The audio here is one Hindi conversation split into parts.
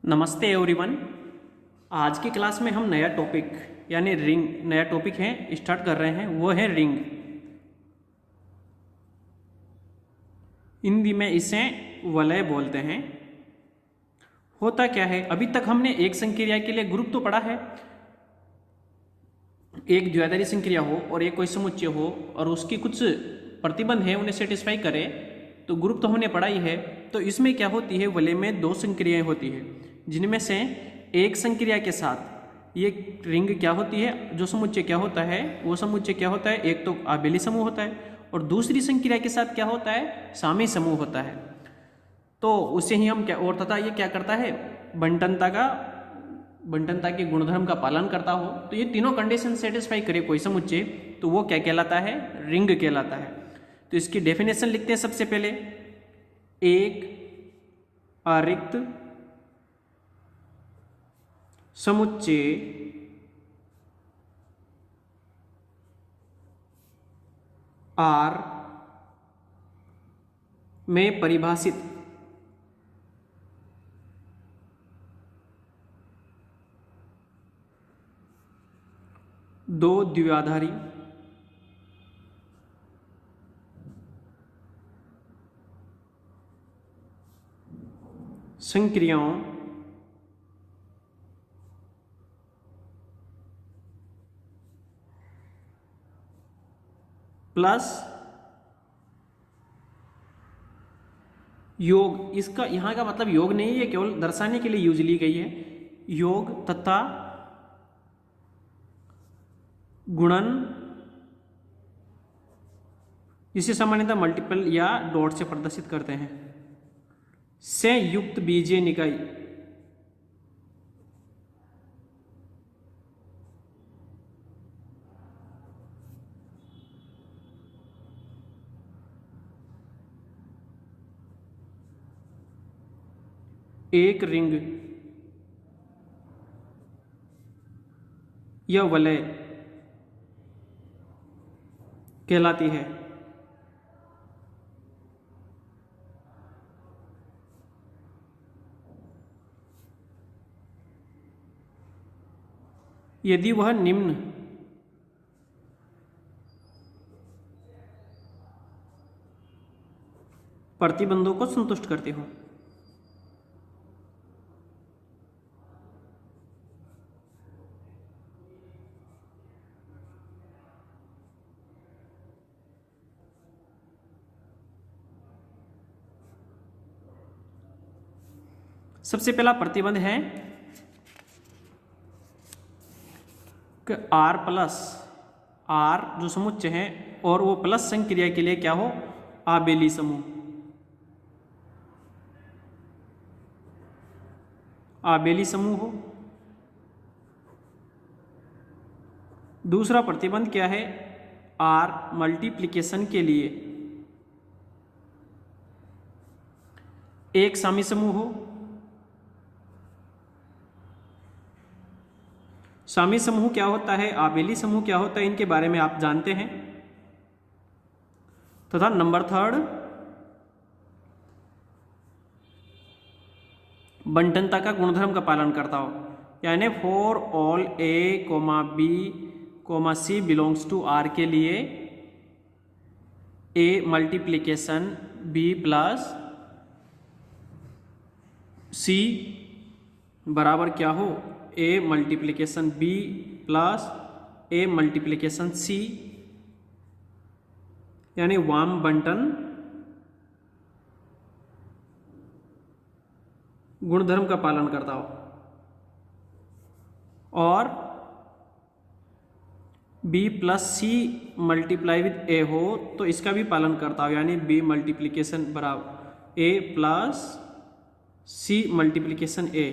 नमस्ते एवरीवन। आज की क्लास में हम नया टॉपिक यानी रिंग नया टॉपिक है स्टार्ट कर रहे हैं। वो है रिंग। हिंदी में इसे वलय बोलते हैं। होता क्या है, अभी तक हमने एक संक्रिया के लिए ग्रुप तो पढ़ा है। एक द्विआधारी संक्रिया हो और एक कोई समुच्चय हो और उसकी कुछ प्रतिबंध है उन्हें सेटिस्फाई करे तो ग्रुप तो हमने पढ़ा ही है। तो इसमें क्या होती है, वलय में दो संक्रियाएं होती है जिनमें से एक संक्रिया के साथ ये रिंग क्या होती है, जो समुच्चय क्या होता है, वो समुच्चय क्या होता है, एक तो आबेली समूह होता है और दूसरी संक्रिया के साथ क्या होता है, सामी समूह होता है। तो उसे ही हम क्या और तथा ये क्या करता है, बंटनता के गुणधर्म का पालन करता हो। तो ये तीनों कंडीशन सेटिस्फाई करे कोई समुच्चय तो वो क्या कहलाता है, रिंग कहलाता है। तो इसकी डेफिनेशन लिखते हैं सबसे पहले। एक अरिक्त समुच्चय R में परिभाषित दो द्विआधारी संक्रियाओं प्लस योग, इसका यहां का मतलब योग नहीं है, केवल दर्शाने के लिए यूज ली गई है। योग तथा गुणन, इसे सामान्यतः मल्टीपल या डॉट से प्रदर्शित करते हैं। से युक्त बीजीय निकाय एक रिंग या वलय कहलाती है। यदि वह निम्न प्रतिबंधों को संतुष्ट करते हो। सबसे पहला प्रतिबंध है कि R प्लस R जो समुच्चय है और वो प्लस संक्रिया के लिए क्या हो, आबेली समूह, आबेली समूह हो। दूसरा प्रतिबंध क्या है, R मल्टीप्लिकेशन के लिए एक सामी समूह हो। सामी समूह क्या होता है, आबेली समूह क्या होता है, इनके बारे में आप जानते हैं। तथा नंबर थर्ड, बंटनता का गुणधर्म का पालन करता हो, यानी for all A, B, C belongs to R के लिए A multiplication B plus C बराबर क्या हो, A multiplication B plus A multiplication C, यानी वाम बंटन गुणधर्म का पालन करता हो। और B plus C multiply with A हो तो इसका भी पालन करता हो, यानी B मल्टीप्लिकेशन बराबर A plus C multiplication A,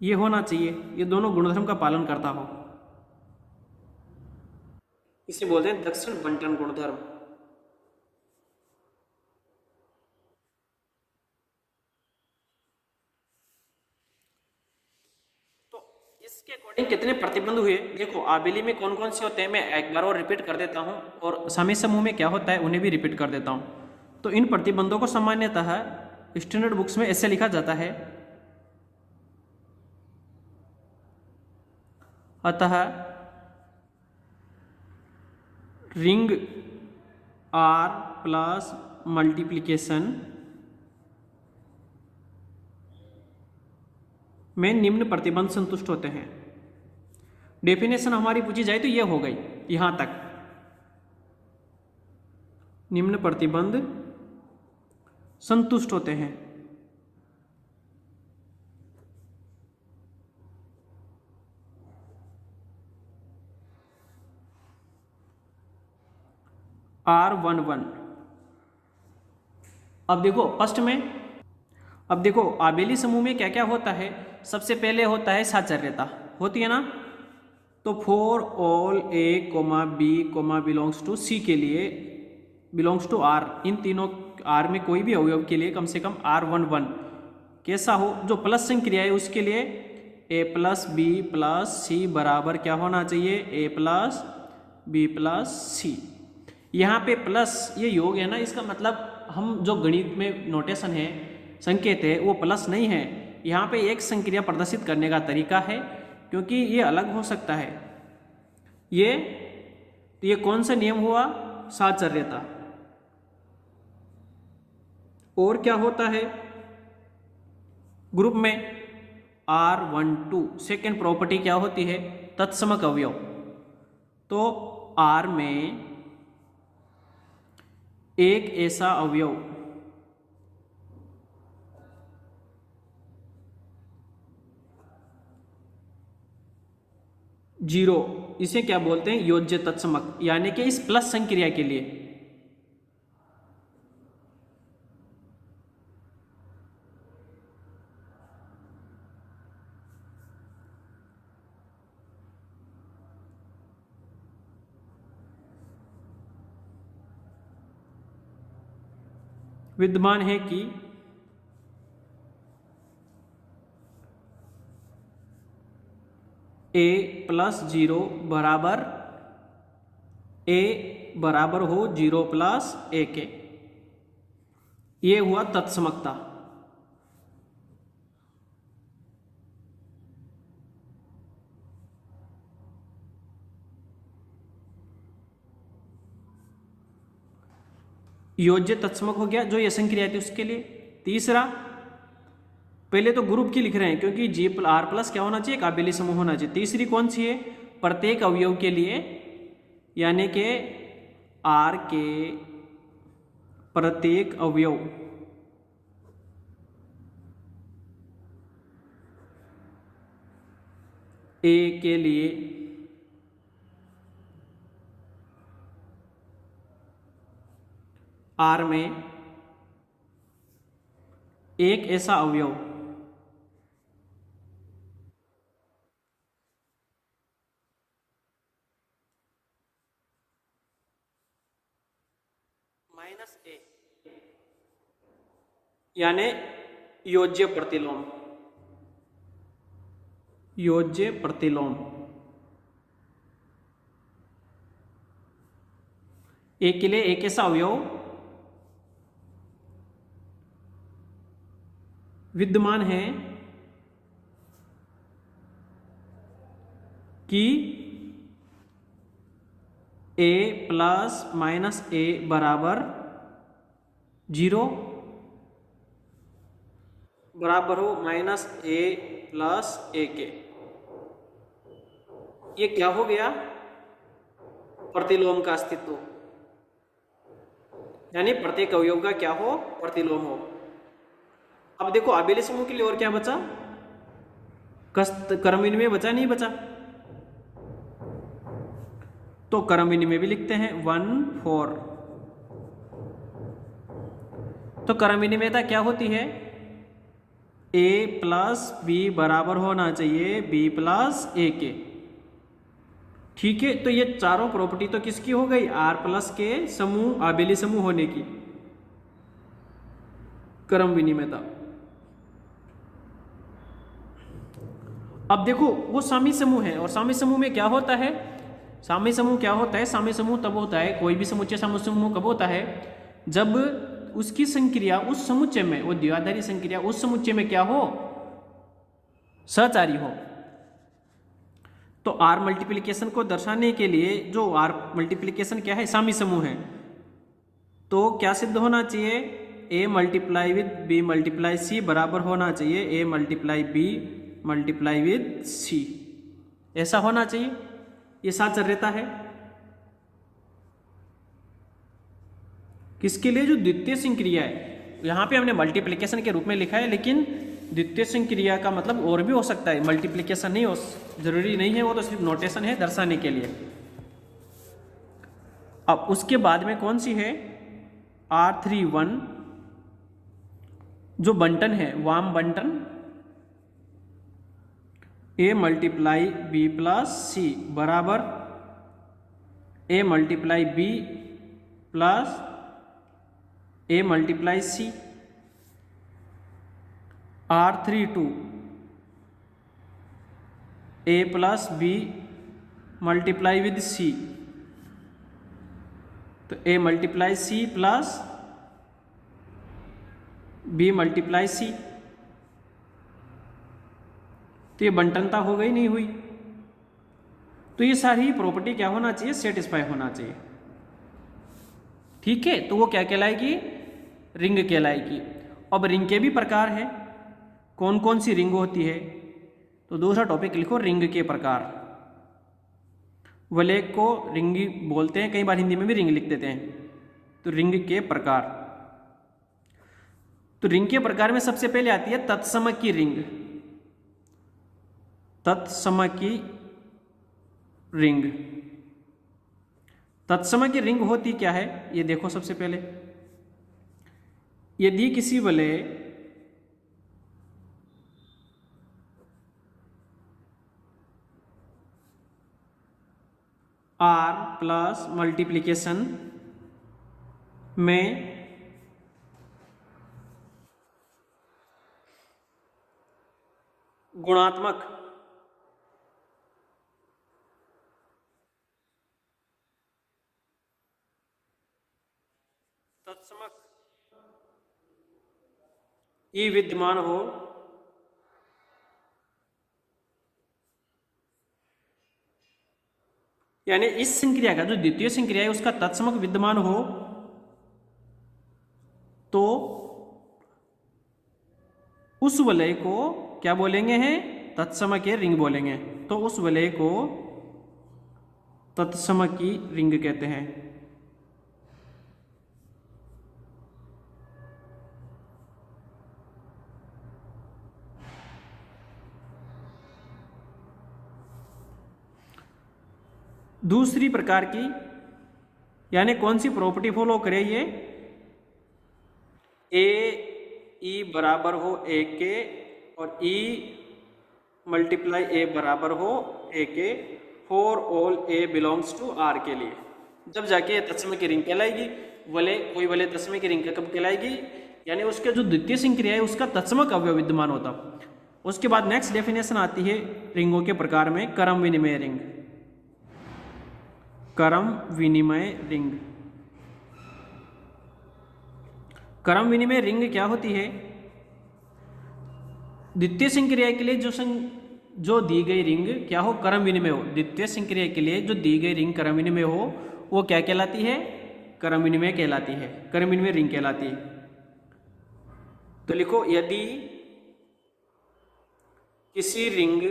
ये होना चाहिए। ये दोनों गुणधर्म का पालन करता हो, इसे बोलते हैं दक्षिण बंटन गुणधर्म। तो इसके अकॉर्डिंग कितने प्रतिबंध हुए, देखो आबेली में कौन कौन से होते हैं, मैं एक बार और रिपीट कर देता हूं और सामी समूह में क्या होता है उन्हें भी रिपीट कर देता हूं। तो इन प्रतिबंधों को सामान्यतः स्टैंडर्ड बुक्स में ऐसे लिखा जाता है अतः रिंग आर प्लस मल्टीप्लिकेशन में निम्न प्रतिबंध संतुष्ट होते हैं। डेफिनेशन हमारी पूछी जाए तो ये हो गई यहां तक, निम्न प्रतिबंध संतुष्ट होते हैं। R11। अब देखो फर्स्ट में, अब देखो आबेली समूह में क्या क्या होता है। सबसे पहले होता है साचर्यता, होती है ना। तो for all A, B, belongs to C के लिए बिलोंग्स टू R, इन तीनों R में कोई भी अवयव के लिए कम से कम R11 कैसा हो, जो प्लस संक्रिया है उसके लिए A plus B plus C बराबर क्या होना चाहिए, A plus B plus C। यहाँ पे प्लस ये योग है ना, इसका मतलब हम जो गणित में नोटेशन है, संकेत है, वो प्लस नहीं है। यहाँ पे एक संक्रिया प्रदर्शित करने का तरीका है, क्योंकि ये अलग हो सकता है। ये कौन सा नियम हुआ, साचर्यता। और क्या होता है ग्रुप में R12, सेकेंड प्रॉपर्टी क्या होती है, तत्समक अवयव। तो R में एक ऐसा अवयव जीरो, इसे क्या बोलते हैं, योज्य तत्समक, यानी कि इस प्लस संक्रिया के लिए विद्यमान है कि A प्लस 0 बराबर A बराबर हो 0 प्लस A के, ये हुआ तत्समकता। योज्य तत्समक हो गया, जो ये संक्रिया थी उसके लिए। तीसरा, पहले तो ग्रुप की लिख रहे हैं क्योंकि G R प्लस क्या होना चाहिए, एक आबेली समूह होना चाहिए। तीसरी कौन सी है, प्रत्येक अवयव के लिए, यानी कि R के प्रत्येक अवयव A के लिए R में एक ऐसा अवयव माइनस A, यानी योज्य प्रतिलोम, योज्य प्रतिलोम A के लिए एक ऐसा अवयव विद्यमान है कि A प्लस माइनस A बराबर 0 बराबर हो माइनस A प्लस A के। ये क्या हो गया, प्रतिलोम का अस्तित्व, यानी प्रत्येक अवयव का क्या हो, प्रतिलोम हो। अब देखो आबेली समूह के लिए और क्या बचा, क्रम विनिमय बचा, नहीं बचा, तो क्रम विनिमय भी लिखते हैं 1 4। तो क्रम विनिमयता क्या होती है, A प्लस B बराबर होना चाहिए B प्लस A के। ठीक है, तो ये चारों प्रॉपर्टी तो किसकी हो गई, R प्लस के समूह, आबेली समूह होने की, क्रम विनिमयता। अब देखो वो सामी समूह है, और सामी समूह में क्या होता है, सामी समूह क्या होता है, सामी समूह तब होता है, कोई भी समुच्चय सामी समूह कब होता है, जब उसकी संक्रिया उस समुच्चय में, वो द्विआधारी संक्रिया उस समुच्चय में क्या हो, सहचारी हो। तो आर मल्टीप्लिकेशन को दर्शाने के लिए जो आर मल्टीप्लिकेशन क्या है, सामी समूह है, तो क्या सिद्ध होना चाहिए, A multiply with B multiply C बराबर होना चाहिए A multiply B multiply with C, ऐसा होना चाहिए। ये साथ चल रहता है किसके लिए, जो द्वितीय संक्रिया है। यहाँ पे हमने मल्टीप्लिकेशन के रूप में लिखा है, लेकिन द्वितीय संक्रिया का मतलब और भी हो सकता है, मल्टीप्लिकेशन नहीं हो, जरूरी नहीं है, वो तो सिर्फ नोटेशन है दर्शाने के लिए। अब उसके बाद में कौन सी है, R31 जो बंटन है, वाम बंटन, A multiply B plus C बराबर A multiply B plus A multiply C. R32 A plus B multiply with C, तो A multiply C plus B multiply C, तो ये बंटनता हो गई, नहीं हुई। तो ये सारी प्रॉपर्टी क्या होना चाहिए, सेटिस्फाई होना चाहिए, ठीक है। तो वो क्या कहलाएगी, रिंग कहलाएगी। अब रिंग के भी प्रकार है, कौन कौन सी रिंग होती है, तो दूसरा टॉपिक लिखो, रिंग के प्रकार। वलय को रिंगी बोलते हैं, कई बार हिंदी में भी रिंग लिख देते हैं। तो रिंग के प्रकार, तो रिंग के प्रकार में सबसे पहले आती है तत्सम की रिंग। तत्सम की रिंग, तत्सम की रिंग होती क्या है, ये देखो। सबसे पहले यदि किसी वलय आर प्लस मल्टीप्लिकेशन में गुणात्मक तत्समक ई विद्यमान हो, यानी इस संक्रिया का जो द्वितीय संक्रिया है उसका तत्समक विद्यमान हो, तो उस वलय को क्या बोलेंगे हैं, तत्सम के रिंग बोलेंगे। तो उस वलय को तत्सम की रिंग कहते हैं। दूसरी प्रकार की, यानी कौन सी प्रॉपर्टी फॉलो करे, ये ए ई बराबर हो ए के और ई मल्टीप्लाई ए बराबर हो ए के for all A belongs to R के लिए, जब जाके तत्सम की रिंग कहलाएगी। वलय, कोई वलय तत्सम की रिंग कब कहलाएगी, यानी उसके जो द्वितीय संक्रिया है उसका तत्समक अवयव विद्यमान होता। उसके बाद नेक्स्ट डेफिनेशन आती है रिंगों के प्रकार में, क्रम विनिमय रिंग। क्रम विनिमय रिंग, क्रम विनिमय रिंग क्या होती है, द्वितीय संक्रिया के लिए जो दी गई रिंग क्या हो, क्रम विनिमय हो। द्वितीय संक्रिया के लिए जो दी गई रिंग क्रम विनिमय हो, वो क्या कहलाती है, क्रम विनिमय कहलाती है, क्रम विनिमय रिंग कहलाती है। तो लिखो, यदि किसी रिंग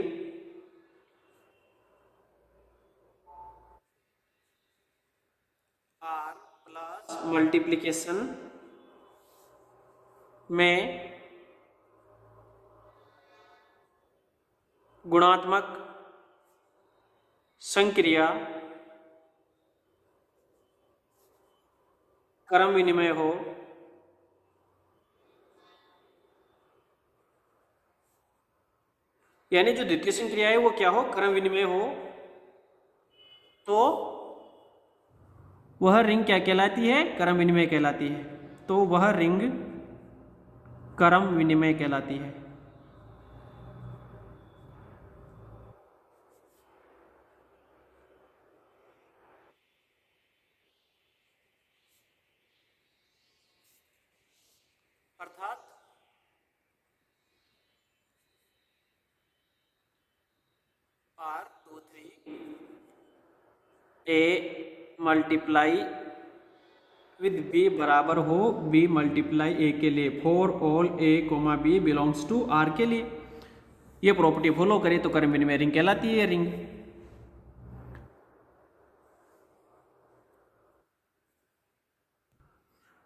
आर प्लस मल्टीप्लिकेशन में गुणात्मक संक्रिया क्रम विनिमय हो, यानी जो द्वितीय संक्रिया है वो क्या हो, क्रम विनिमय हो, तो वह रिंग क्या कहलाती है, क्रम विनिमय कहलाती है। तो वह रिंग क्रम विनिमय कहलाती है। अर्थात R23 A multiply with B बराबर हो B मल्टीप्लाई A के लिए, for all A comma B belongs to R के लिए। ये प्रॉपर्टी फॉलो करे तो कर्मविनिमय में रिंग कहलाती है रिंग।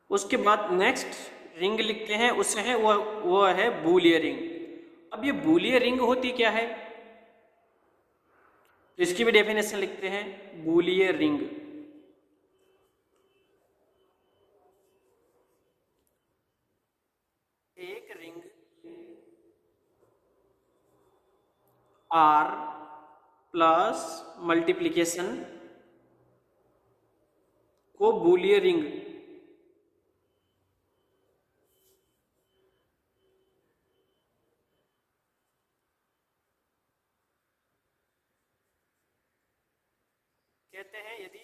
उसके बाद नेक्स्ट रिंग लिखते हैं, उससे है वो है बूलियन रिंग। अब ये बूलियन रिंग होती क्या है, इसकी भी डेफिनेशन लिखते हैं। बूलियन रिंग एक रिंग R प्लस मल्टीप्लिकेशन को बूलियन रिंग कहते हैं। यदि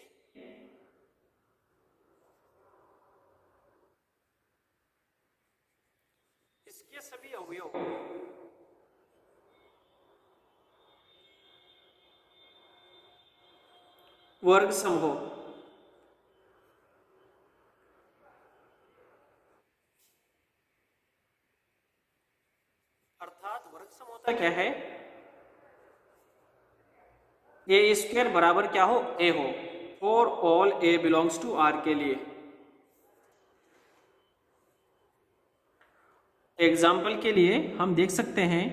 इसके सभी अवयव वर्ग सम हो, अर्थात वर्ग सम होता क्या है, ए स्क्वायर बराबर क्या हो, ए हो, for all A belongs to R के लिए। एग्जाम्पल के लिए हम देख सकते हैं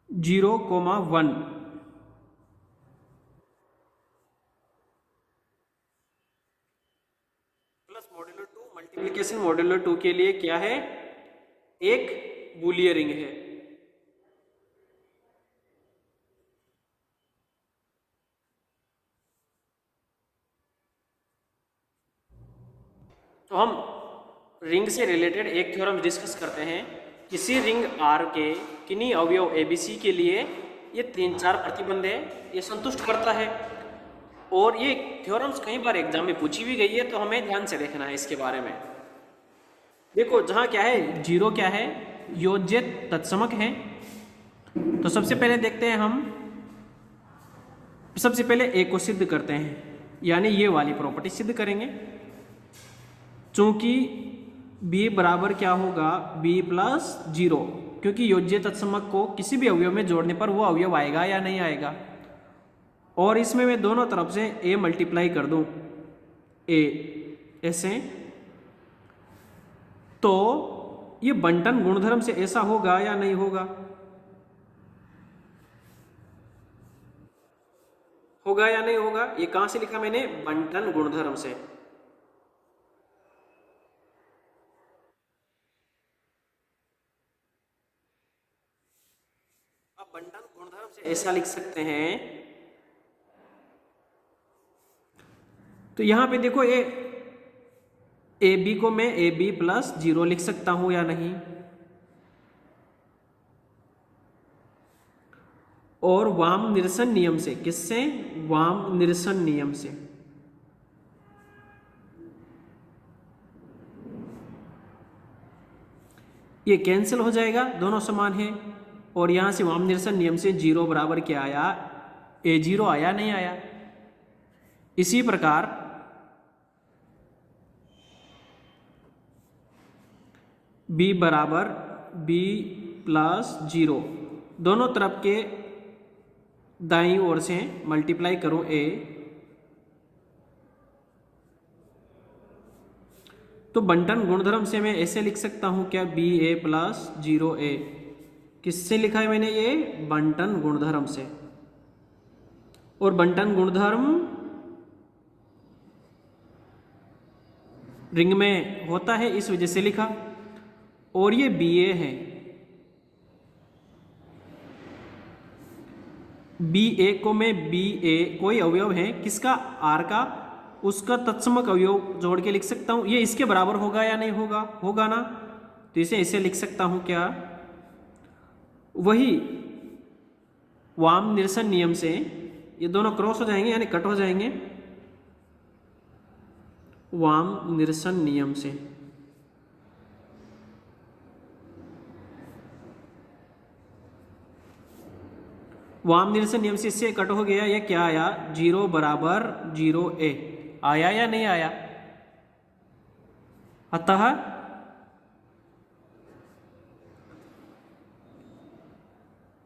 0,1 प्लस मॉड्यूलर 2 मल्टीप्लिकेशन मॉड्यूलर 2 के लिए क्या है, एक बूलियन रिंग है। तो हम रिंग से रिलेटेड एक थ्योरम डिस्कस करते हैं। किसी रिंग R के किन्हीं अवयव ABC के लिए ये 3-4 प्रतिबंध है, ये संतुष्ट करता है। और ये थ्योरम्स कई बार एग्जाम में पूछी भी गई है, तो हमें ध्यान से देखना है इसके बारे में। देखो जहाँ क्या है, 0 क्या है, योज्य तत्समक है। तो सबसे पहले देखते हैं हम, सबसे पहले A को सिद्ध करते हैं, यानी ये वाली प्रॉपर्टी सिद्ध करेंगे। चूंकि B बराबर क्या होगा, B प्लस 0, क्योंकि योज्य तत्समक को किसी भी अवयव में जोड़ने पर वो अवयव आएगा या नहीं आएगा। और इसमें मैं दोनों तरफ से A मल्टीप्लाई कर दूं, A ऐसे, तो ये बंटन गुणधर्म से ऐसा होगा या नहीं होगा, होगा या नहीं होगा। ये कहां से लिखा मैंने, बंटन गुणधर्म से। अब बंटन गुणधर्म से ऐसा लिख सकते हैं, तो यहां पे देखो ए बी को मैं ए बी प्लस 0 लिख सकता हूं या नहीं, और वाम निरसन नियम से, किससे, वाम निरसन नियम से, ये कैंसिल हो जाएगा, दोनों समान है। और यहां से वाम निरसन नियम से 0 बराबर क्या आया, A0 आया, नहीं आया। इसी प्रकार B बराबर B प्लस 0, दोनों तरफ के दाईं ओर से मल्टीप्लाई करो A, तो बंटन गुणधर्म से मैं ऐसे लिख सकता हूं क्या, BA प्लस 0A। किससे लिखा है मैंने, ये बंटन गुणधर्म से। और बंटन गुणधर्म रिंग में होता है, इस वजह से लिखा। और ये BA है, BA को मैं BA कोई अवयव है किसका, R का, उसका तत्समक अवयव जोड़ के लिख सकता हूं। ये इसके बराबर होगा या नहीं होगा, होगा ना, तो इसे ऐसे लिख सकता हूं क्या, वही वाम निरसन नियम से ये दोनों क्रॉस हो जाएंगे, यानी कट हो जाएंगे, वाम निरसन नियम से। वाम निरसन नियम से इससे कट हो गया, ये क्या आया 0 बराबर 0a आया या नहीं आया। अतः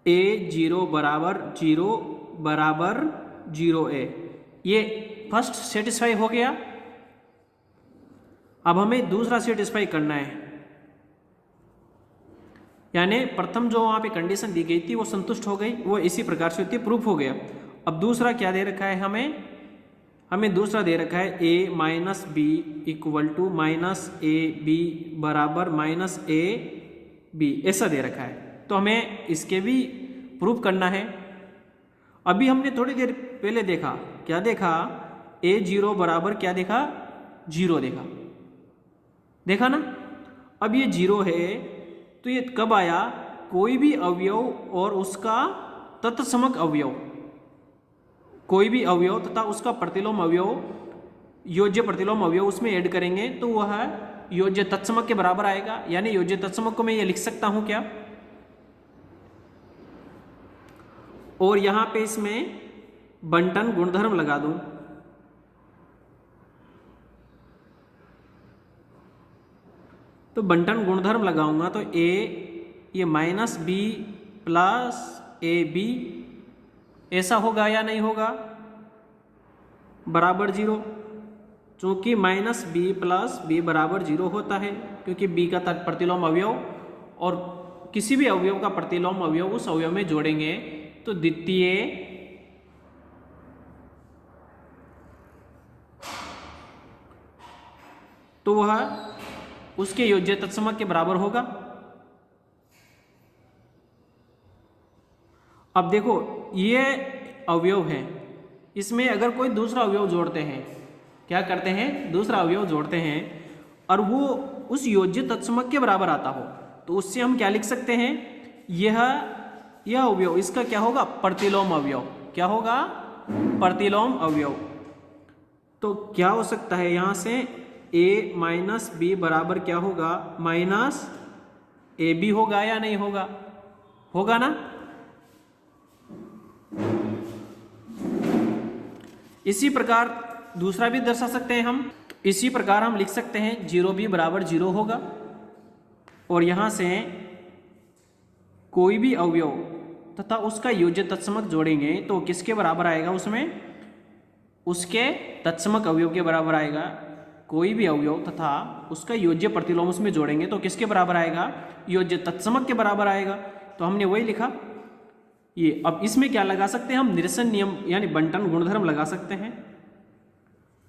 a0 बराबर 0a ये फर्स्ट सेटिस्फाई हो गया। अब हमें दूसरा सेटिस्फाई करना है, यानी प्रथम जो वहां पे कंडीशन दी गई थी वो संतुष्ट हो गई, वो इसी प्रकार से होती है, प्रूफ हो गया। अब दूसरा क्या दे रखा है हमें दूसरा दे रखा है a minus B equal to minus A B बराबर माइनस ए बी, ऐसा दे रखा है। तो हमें इसके भी प्रूफ करना है। अभी हमने थोड़ी देर पहले देखा, क्या देखा, a0 बराबर क्या देखा 0 देखा ना। अब ये 0 है तो ये कब आया, कोई भी अवयव और उसका तत्समक अवयव, कोई भी अवयव तथा उसका प्रतिलोम अवयव, योज्य प्रतिलोम अवयव उसमें ऐड करेंगे तो वह योज्य तत्समक के बराबर आएगा। यानी योज्य तत्समक को मैं ये लिख सकता हूं क्या, और यहां पे इसमें बंटन गुणधर्म लगा दूं, तो बंटन गुणधर्म लगाऊंगा तो a ये minus B plus A B ऐसा होगा या नहीं होगा, बराबर 0। चूंकि माइनस बी प्लस बी बराबर 0 होता है, क्योंकि b का प्रतिलोम अवयव और किसी भी अवयव का प्रतिलोम अवयव उस अवयव में जोड़ेंगे तो द्वितीय तो वह उसके योज्य तत्समक के बराबर होगा। अब देखो ये अवयव है, इसमें अगर कोई दूसरा अवयव जोड़ते हैं, क्या करते हैं, दूसरा अवयव जोड़ते हैं और वो उस योज्य तत्समक के बराबर आता हो, तो उससे हम क्या लिख सकते हैं, यह अवयव इसका क्या होगा, प्रतिलोम अवयव। क्या होगा, प्रतिलोम अवयव। तो क्या हो सकता है यहां से a माइनस बी बराबर क्या होगा, माइनस ए बी होगा या नहीं होगा, होगा ना। इसी प्रकार दूसरा भी दर्शा सकते हैं हम, इसी प्रकार हम लिख सकते हैं 0b बराबर 0 होगा, और यहां से कोई भी अवयव तथा उसका योज्य तत्समक जोड़ेंगे तो किसके बराबर आएगा, उसमें उसके तत्समक अवयव के बराबर आएगा। कोई भी अवयव तथा उसका योज्य प्रतिलोम उसमें जोड़ेंगे तो किसके बराबर आएगा, योज्य तत्समक के बराबर आएगा। तो हमने वही लिखा ये। अब इसमें क्या लगा सकते हैं हम, निरसन नियम यानी बंटन गुणधर्म लगा सकते हैं।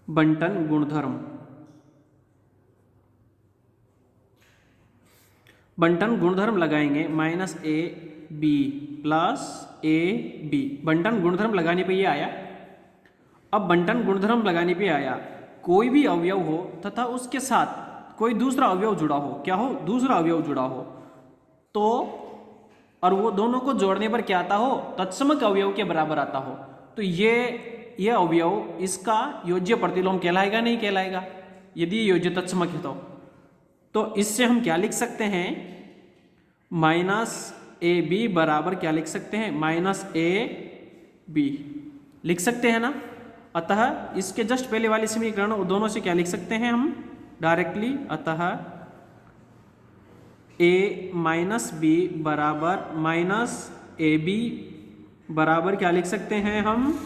बंटन गुणधर्म, बंटन गुणधर्म लगाएंगे minus A B plus A B. बंटन गुणधर्म लगाने पे ये आया। अब बंटन गुणधर्म लगाने पे आया, कोई भी अवयव हो तथा उसके साथ कोई दूसरा अवयव जुड़ा हो, क्या हो, दूसरा अवयव जुड़ा हो, तो और वो दोनों को जोड़ने पर क्या आता हो, तत्समक अवयव के बराबर आता हो, तो ये अवयव इसका योज्य प्रतिलोम कहलाएगा नहीं कहलाएगा, यदि योज्य तत्समक है तो इससे हम क्या लिख सकते हैं, माइनस ए बी बराबर क्या लिख सकते हैं, माइनस ए बी लिख सकते हैं ना। अतः इसके जस्ट पहले वाले समीकरण दोनों से क्या लिख सकते हैं हम डायरेक्टली, अतः a माइनस बी बराबर माइनस ए बी बराबर क्या लिख सकते हैं हम,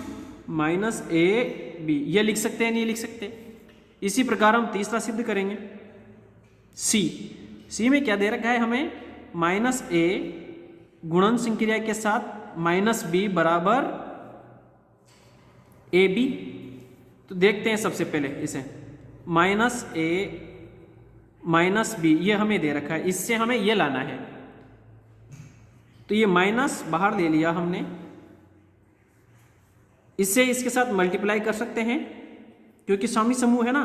माइनस ए बी। ये लिख सकते हैं, नहीं लिख सकते। इसी प्रकार हम तीसरा सिद्ध करेंगे। सी में क्या दे रखा है हमें, माइनस ए गुणन संक्रिया के साथ माइनस बी बराबर ए बी। तो देखते हैं सबसे पहले इसे, माइनस ए माइनस बी ये हमें दे रखा है, इससे हमें ये लाना है। तो ये माइनस बाहर ले लिया हमने, इससे इसके साथ मल्टीप्लाई कर सकते हैं क्योंकि स्वामी समूह है ना।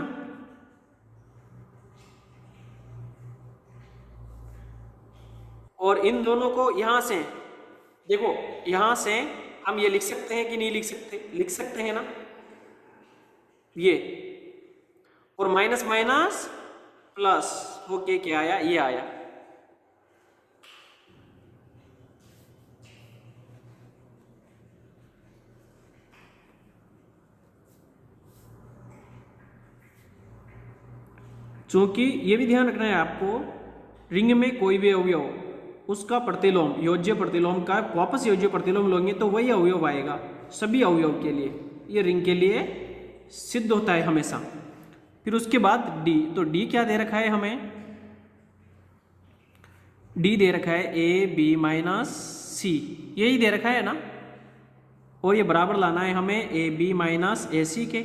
और इन दोनों को यहां से देखो, यहां से हम ये लिख सकते हैं कि नहीं लिख सकते, लिख सकते हैं ना ये, और माइनस माइनस प्लस होके क्या आया, ये आया। चूंकि ये भी ध्यान रखना है आपको, रिंग में कोई भी अवयव उसका प्रतिलोम योज्य प्रतिलोम का वापस योज्य प्रतिलोम लोगे तो वही अवयव आएगा सभी अवयव के लिए। ये रिंग के लिए सिद्ध होता है हमेशा। फिर उसके बाद डी, तो डी क्या दे रखा है हमें, डी दे रखा है ए बी माइनस सी, यही दे रखा है ना, और ये बराबर लाना है हमें ए बी माइनस ए सी के।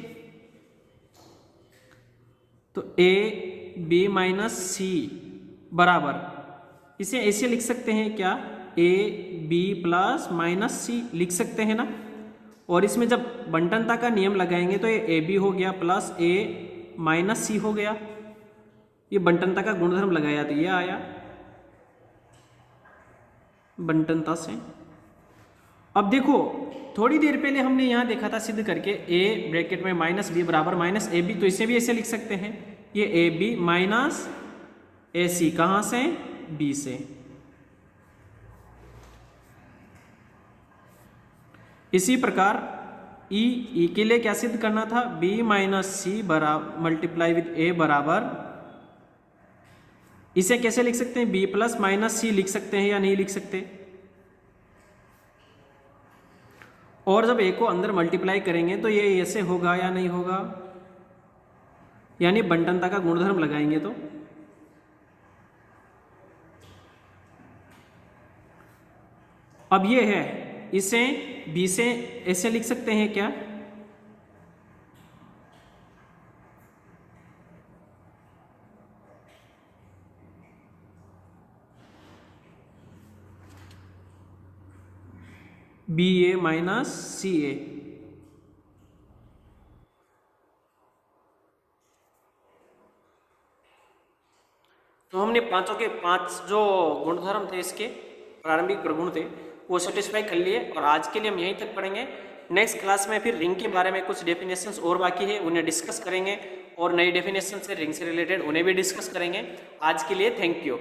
तो ए बी माइनस सी बराबर, इसे ऐसे लिख सकते हैं क्या, ए बी प्लस माइनस सी लिख सकते हैं ना। और इसमें जब बंटनता का नियम लगाएंगे तो ये ए बी हो गया प्लस ए माइनस सी हो गया, ये बंटनता का गुणधर्म लगाया तो ये आया बंटनता से। अब देखो थोड़ी देर पहले हमने यहां देखा था सिद्ध करके ए ब्रैकेट में माइनस बी बराबर माइनस ए बी, तो इसे भी ऐसे लिख सकते हैं, ये ए बी माइनस ए सी, कहां से, बी से। इसी प्रकार ई के लिए क्या सिद्ध करना था, बी माइनस सी बराबर मल्टीप्लाई विद ए बराबर, इसे कैसे लिख सकते हैं, बी प्लस माइनस सी लिख सकते हैं या नहीं लिख सकते। और जब ए को अंदर मल्टीप्लाई करेंगे तो ये ऐसे होगा या नहीं होगा, यानी बंटनता का गुणधर्म लगाएंगे तो। अब ये है, इसे बी से ऐसे लिख सकते हैं क्या, बी ए माइनस सी ए। तो हमने पांचों के पांच जो गुणधर्म थे इसके प्रारंभिक प्रगुण थे वो सेटिस्फाई कर लिए, और आज के लिए हम यहीं तक पढ़ेंगे। नेक्स्ट क्लास में फिर रिंग के बारे में कुछ डेफिनेशंस और बाकी है, उन्हें डिस्कस करेंगे, और नई डेफिनेशंस है रिंग से रिलेटेड उन्हें भी डिस्कस करेंगे। आज के लिए थैंक यू।